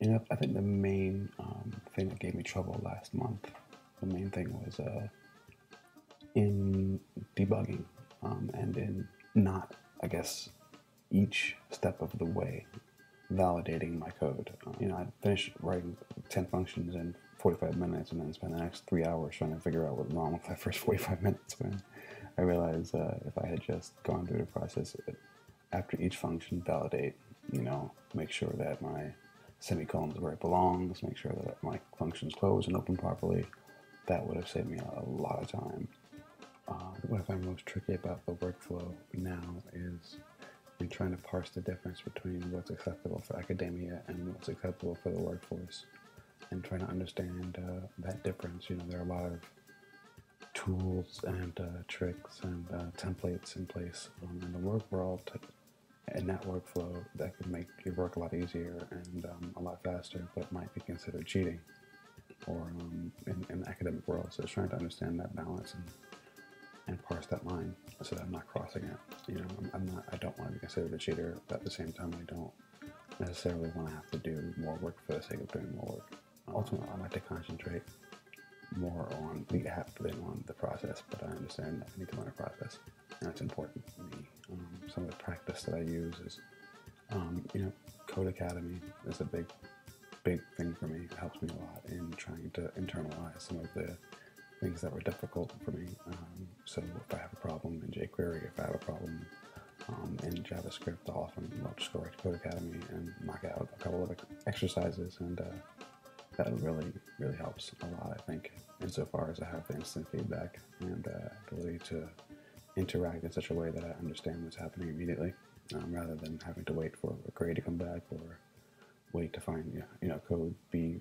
I think the main thing that gave me trouble last month, the main thing was in debugging and in not, I guess, each step of the way validating my code. I finished writing 10 functions in 45 minutes and then spent the next 3 hours trying to figure out what's wrong with that first 45 minutes when I realized if I had just gone through the process after each function, validate, make sure that my semicolons where it belongs, make sure that my functions close and open properly, that would have saved me a lot of time. What I find most tricky about the workflow now is in trying to parse the difference between what's acceptable for academia and what's acceptable for the workforce, and trying to understand that difference. There are a lot of tools and tricks and templates in place in the work world and that workflow that could make your work a lot easier and a lot faster, but might be considered cheating or in the academic world. So it's trying to understand that balance and parse that line so that I'm not crossing it. I don't want to be considered a cheater, but at the same time, I don't necessarily want to have to do more work for the sake of doing more work. Ultimately, I like to concentrate more on the app than on the process, but I understand that I need to learn a process, and that's important to me. Some of the practice that I use is, Code Academy is a big thing for me. It helps me a lot in trying to internalize some of the things that were difficult for me. So if I have a problem in jQuery, if I have a problem in JavaScript, I'll often just go right to Code Academy and knock out a couple of exercises, and that really, really helps a lot, I think, insofar as I have the instant feedback and ability to interact in such a way that I understand what's happening immediately, rather than having to wait for a grade to come back or wait to find code be